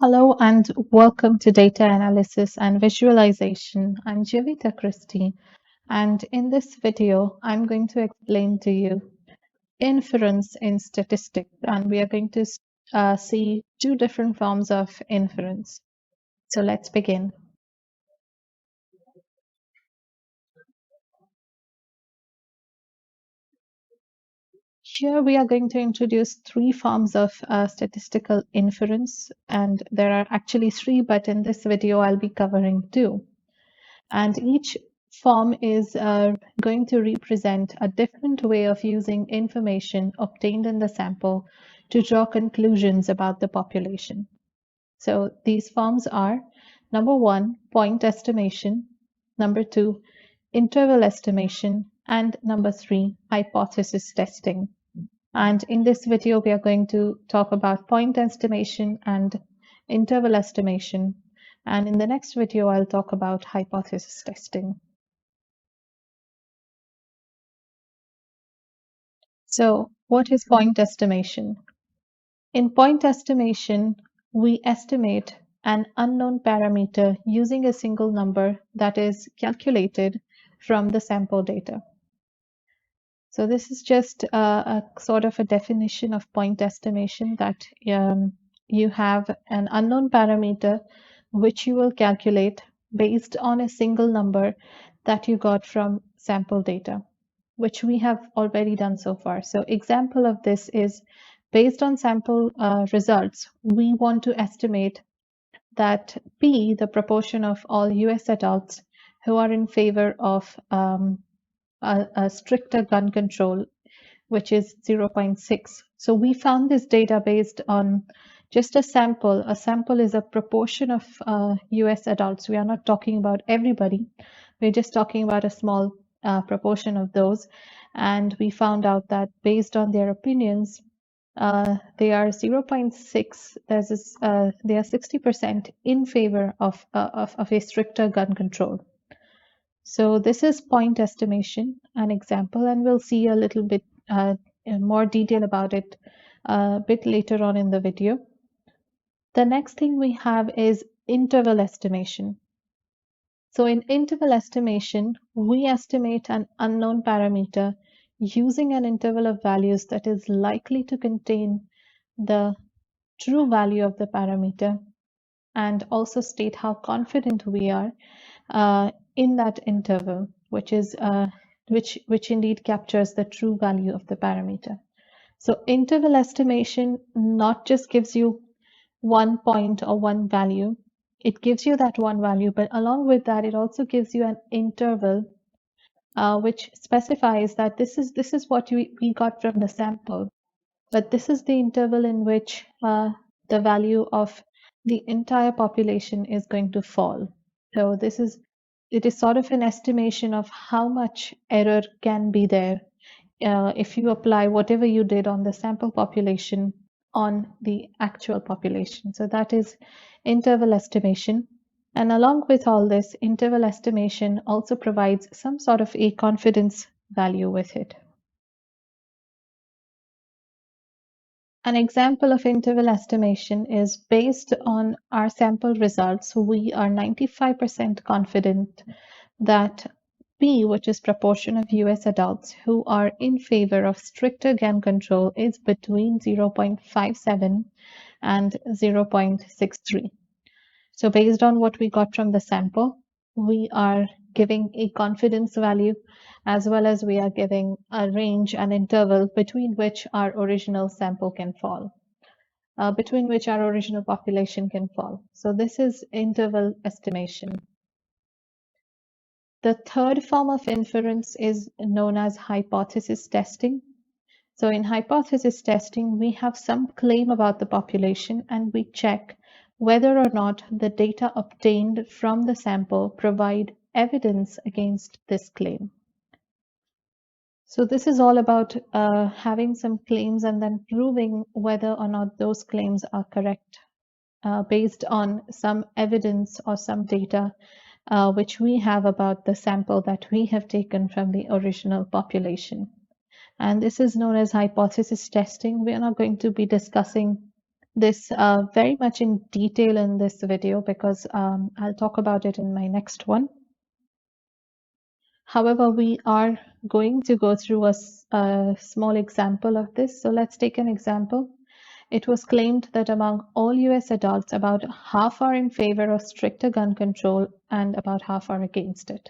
Hello and welcome to Data Analysis and Visualization. I'm Jivita Christie, and in this video, I'm going to explain to you inference in statistics, and we are going to see two different forms of inference. So let's begin. Here we are going to introduce three forms of statistical inference, and there are actually three, but in this video, I'll be covering two. And each form is going to represent a different way of using information obtained in the sample to draw conclusions about the population. So these forms are number one, point estimation, number two, interval estimation, and number three, hypothesis testing. And in this video, we are going to talk about point estimation and interval estimation. And in the next video, I'll talk about hypothesis testing. So what is point estimation? In point estimation, we estimate an unknown parameter using a single number that is calculated from the sample data. So this is just a sort of a definition of point estimation, that you have an unknown parameter which you will calculate based on a single number that you got from sample data, which we have already done so far. So example of this is based on sample results, we want to estimate that P, the proportion of all US adults who are in favor of a stricter gun control, which is 0.6. So we found this data based on just a sample. A sample is a proportion of US adults. We are not talking about everybody. We're just talking about a small proportion of those. And we found out that based on their opinions, they are 0.6. They are 60% in favor of a stricter gun control. So this is point estimation, an example, and we'll see a little bit in more detail about it a bit later on in the video. The next thing we have is interval estimation. So in interval estimation, we estimate an unknown parameter using an interval of values that is likely to contain the true value of the parameter, and also state how confident we are in that interval, which indeed captures the true value of the parameter. So interval estimation not just gives you one point or one value, it gives you that one value, but along with that, it also gives you an interval which specifies that this is what we got from the sample, but this is the interval in which the value of the entire population is going to fall. So it is sort of an estimation of how much error can be there if you apply whatever you did on the sample population on the actual population. So that is interval estimation. And along with all this, interval estimation also provides some sort of a confidence value with it. An example of interval estimation is based on our sample results. We are 95% confident that P, which is proportion of US adults who are in favor of stricter gun control, is between 0.57 and 0.63. So based on what we got from the sample, we are giving a confidence value, as well as we are giving a range, an interval between which our original sample can fall, between which our original population can fall. So this is interval estimation. The third form of inference is known as hypothesis testing. So in hypothesis testing, we have some claim about the population and we check whether or not the data obtained from the sample provide evidence against this claim. So this is all about having some claims and then proving whether or not those claims are correct based on some evidence or some data which we have about the sample that we have taken from the original population. And this is known as hypothesis testing. We are not going to be discussing this very much in detail in this video because I'll talk about it in my next one. However, we are going to go through a small example of this. So let's take an example. It was claimed that among all US adults, about half are in favor of stricter gun control and about half are against it.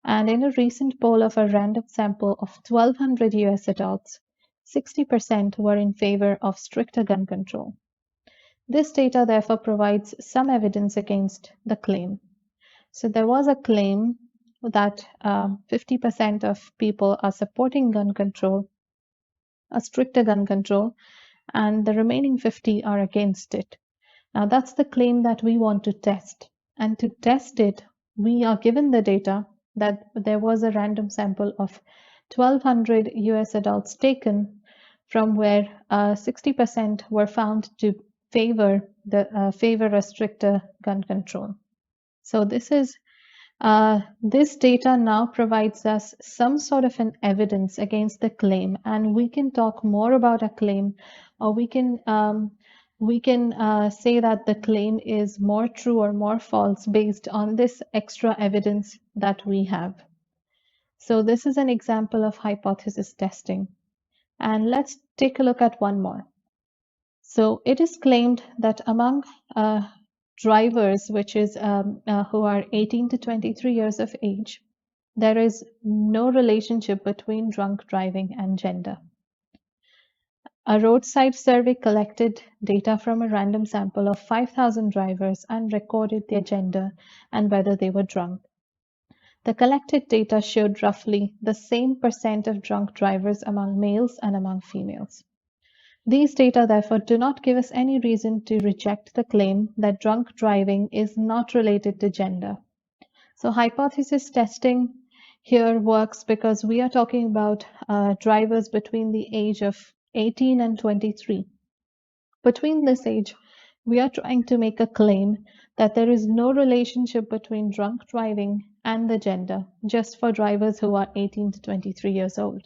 And in a recent poll of a random sample of 1,200 US adults, 60% were in favor of stricter gun control. This data therefore provides some evidence against the claim. So there was a claim that 50% of people are supporting gun control, a stricter gun control, and the remaining 50 are against it. Now that's the claim that we want to test. And to test it, we are given the data that there was a random sample of 1,200 US adults taken from where 60% were found to favor a stricter gun control. So this data now provides us some sort of an evidence against the claim, and we can talk more about a claim, or we can say that the claim is more true or more false based on this extra evidence that we have. So this is an example of hypothesis testing. And let's take a look at one more. So it is claimed that among drivers, who are 18 to 23 years of age, there is no relationship between drunk driving and gender. A roadside survey collected data from a random sample of 5,000 drivers and recorded their gender and whether they were drunk. The collected data showed roughly the same percent of drunk drivers among males and among females. These data therefore do not give us any reason to reject the claim that drunk driving is not related to gender. So hypothesis testing here works because we are talking about drivers between the age of 18 and 23. Between this age, we are trying to make a claim that there is no relationship between drunk driving and the gender, just for drivers who are 18 to 23 years old.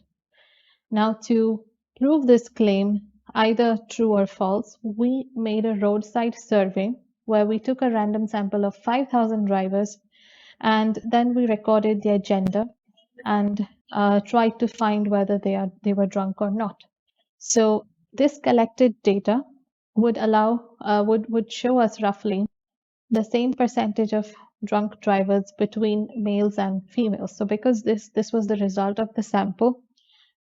Now, to prove this claim, either true or false, we made a roadside survey where we took a random sample of 5,000 drivers and then we recorded their gender and tried to find whether they were drunk or not. So this collected data would show us roughly the same percentage of drunk drivers between males and females. So because this was the result of the sample,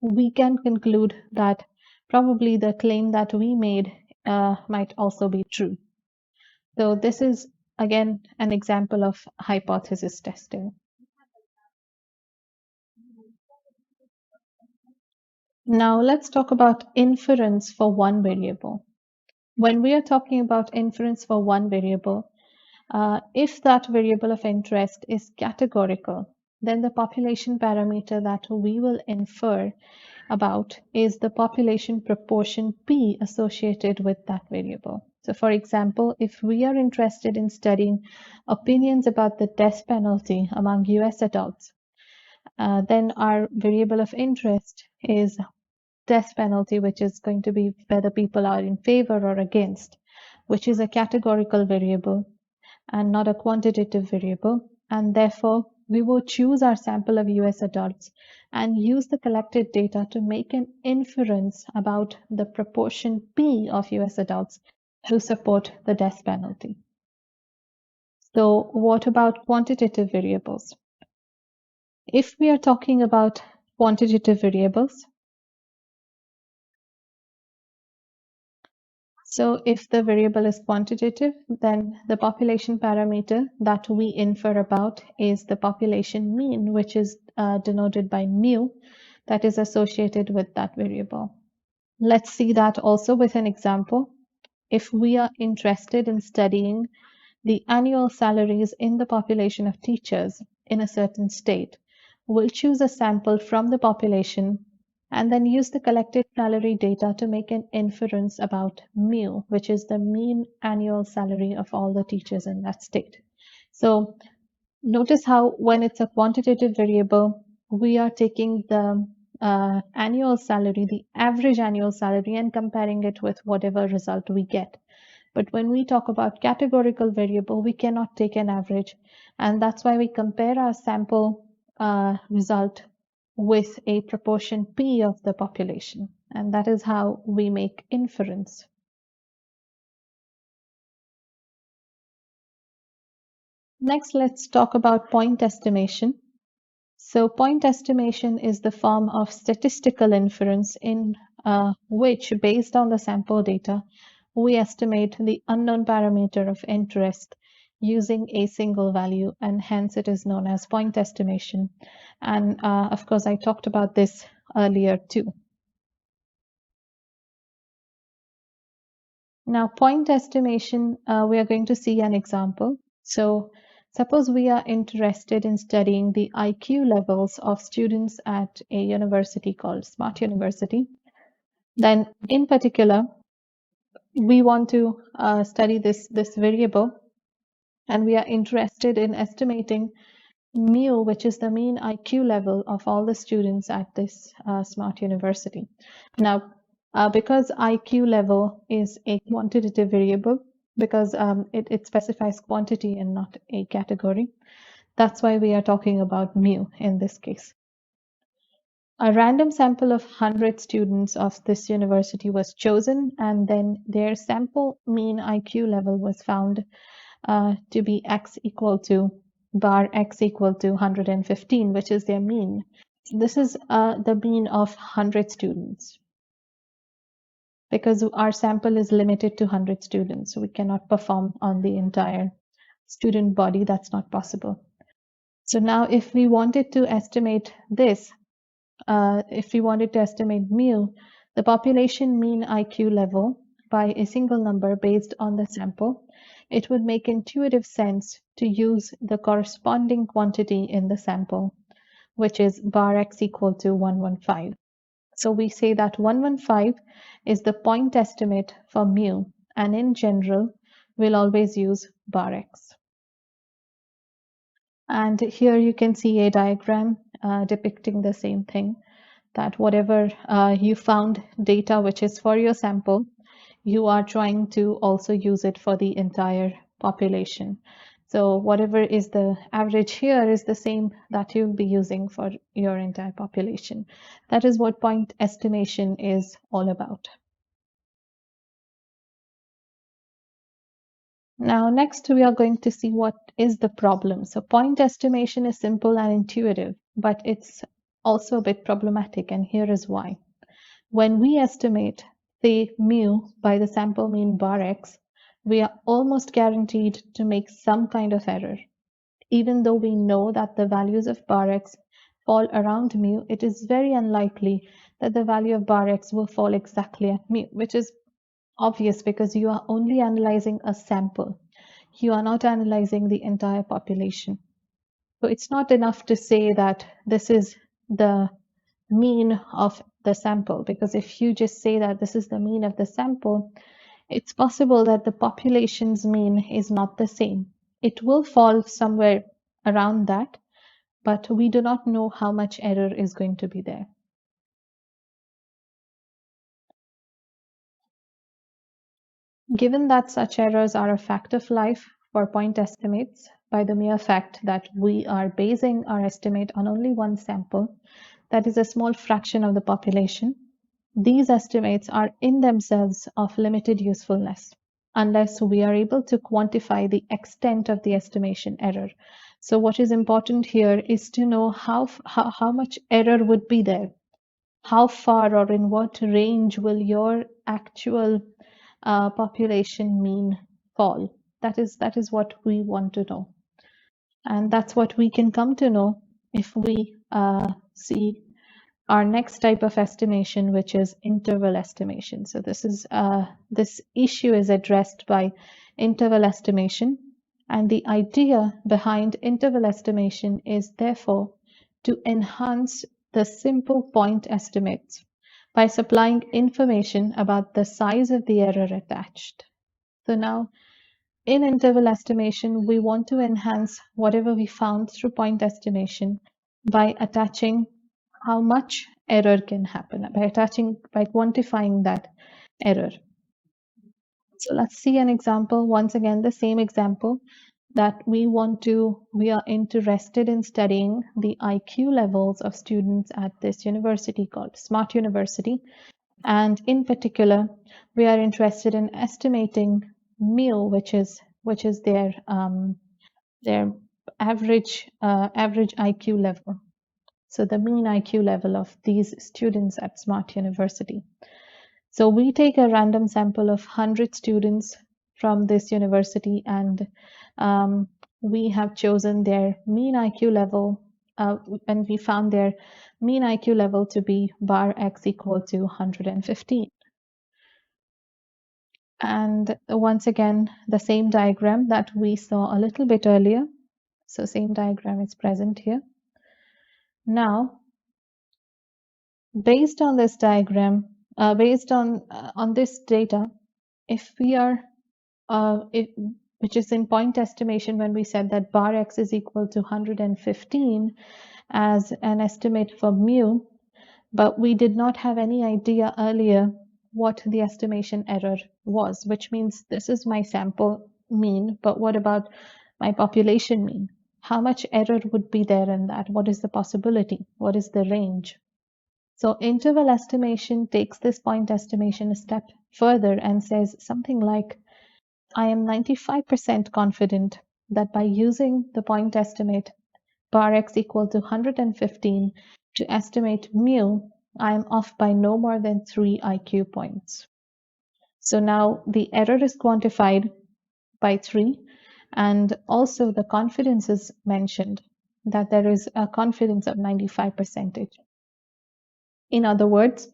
we can conclude that probably the claim that we made might also be true. So this is again an example of hypothesis testing. Now let's talk about inference for one variable. When we are talking about inference for one variable, if that variable of interest is categorical, then the population parameter that we will infer about is the population proportion P associated with that variable. So for example, if we are interested in studying opinions about the death penalty among US adults, then our variable of interest is death penalty, which is going to be whether people are in favor or against, which is a categorical variable and not a quantitative variable. And therefore, we will choose our sample of US adults and use the collected data to make an inference about the proportion P of US adults who support the death penalty. So what about quantitative variables? If we are talking about quantitative variables, so if the variable is quantitative, then the population parameter that we infer about is the population mean, which is denoted by mu, that is associated with that variable. Let's see that also with an example. If we are interested in studying the annual salaries in the population of teachers in a certain state, we'll choose a sample from the population and then use the collected salary data to make an inference about mu, which is the mean annual salary of all the teachers in that state. So notice how when it's a quantitative variable, we are taking the annual salary, the average annual salary, and comparing it with whatever result we get. But when we talk about categorical variable, we cannot take an average. And that's why we compare our sample result with a proportion P of the population. And that is how we make inference. Next, let's talk about point estimation. So point estimation is the form of statistical inference in which, based on the sample data, we estimate the unknown parameter of interest using a single value, and hence it is known as point estimation. And of course, I talked about this earlier too. Now, point estimation, we are going to see an example. So suppose we are interested in studying the IQ levels of students at a university called Smart University. Then in particular, we want to study this variable, and we are interested in estimating mu, which is the mean IQ level of all the students at this Smart University. Now, because IQ level is a quantitative variable, because it specifies quantity and not a category, that's why we are talking about mu in this case. A random sample of 100 students of this university was chosen, and then their sample mean IQ level was found to be x equal to bar x equal to 115, which is their mean. This is the mean of 100 students, because our sample is limited to 100 students. So we cannot perform on the entire student body. That's not possible. So now if we wanted to estimate this, if we wanted to estimate mu, the population mean IQ level by a single number based on the sample, it would make intuitive sense to use the corresponding quantity in the sample, which is bar x equal to 115. So we say that 115 is the point estimate for mu, and in general, we'll always use bar x. And here you can see a diagram depicting the same thing, that whatever you found data which is for your sample, you are trying to also use it for the entire population. So whatever is the average here is the same that you'll be using for your entire population. That is what point estimation is all about. Now, next we are going to see what is the problem. So point estimation is simple and intuitive, but it's also a bit problematic, and here is why. When we estimate, say, mu by the sample mean bar x, we are almost guaranteed to make some kind of error. Even though we know that the values of bar x fall around mu, it is very unlikely that the value of bar x will fall exactly at mu, which is obvious because you are only analyzing a sample. You are not analyzing the entire population. So it's not enough to say that this is the mean of the sample, because if you just say that this is the mean of the sample, it's possible that the population's mean is not the same. It will fall somewhere around that, but we do not know how much error is going to be there. Given that such errors are a fact of life for point estimates, by the mere fact that we are basing our estimate on only one sample, that is a small fraction of the population, these estimates are in themselves of limited usefulness unless we are able to quantify the extent of the estimation error. So what is important here is to know how much error would be there. How far or in what range will your actual population mean fall? That is what we want to know. And that's what we can come to know if we see our next type of estimation, which is interval estimation. So this issue is addressed by interval estimation, and the idea behind interval estimation is therefore to enhance the simple point estimates by supplying information about the size of the error attached. So now in interval estimation, we want to enhance whatever we found through point estimation by attaching how much error can happen by quantifying that error. So let's see an example. Once again, the same example that we are interested in studying the IQ levels of students at this university called Smart University. And in particular, we are interested in estimating meal, which is their average IQ level. So the mean IQ level of these students at Smart University. So we take a random sample of 100 students from this university, and um, we have chosen their mean IQ level, and we found their mean IQ level to be bar x equal to 115. And once again, the same diagram that we saw a little bit earlier. So same diagram is present here. Now, based on this diagram, based on this data, if we are which is in point estimation, when we said that bar x is equal to 115 as an estimate for mu, but we did not have any idea earlier what the estimation error was, which means this is my sample mean, but what about my population mean? How much error would be there in that? What is the possibility? What is the range? So interval estimation takes this point estimation a step further and says something like, I am 95% confident that by using the point estimate bar x equal to 115 to estimate mu, I am off by no more than 3 IQ points. So now the error is quantified by 3, and also the confidence is mentioned, that there is a confidence of 95%. In other words,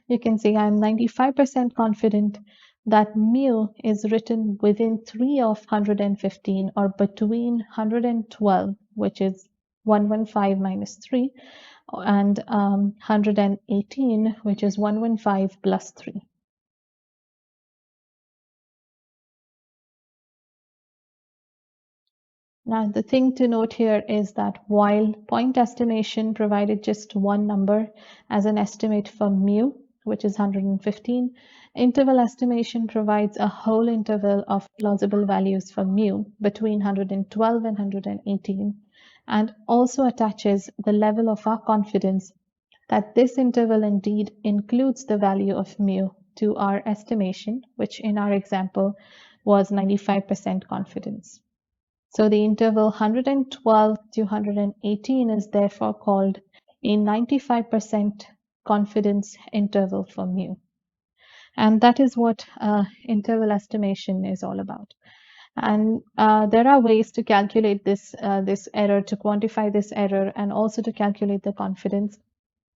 you can say I'm 95% confident that mu is written within 3 of 115, or between 112, which is 115 minus 3, and 118, which is 115 plus 3. Now, the thing to note here is that while point estimation provided just one number as an estimate for mu, which is 115, interval estimation provides a whole interval of plausible values for mu between 112 and 118, and also attaches the level of our confidence that this interval indeed includes the value of mu to our estimation, which in our example was 95% confidence. So the interval 112 to 118 is therefore called a 95% confidence interval for mu. And that is what interval estimation is all about. And there are ways to calculate this error, to quantify this error, and also to calculate the confidence.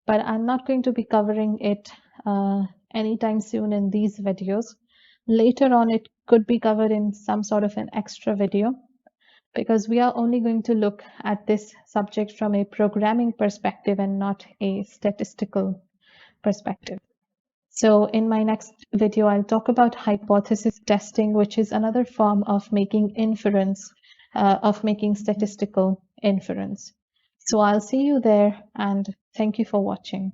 But I'm not going to be covering it anytime soon in these videos. Later on, it could be covered in some sort of an extra video, because we are only going to look at this subject from a programming perspective and not a statistical perspective. So in my next video, I'll talk about hypothesis testing, which is another form of making inference, of making statistical inference. So I'll see you there, and thank you for watching.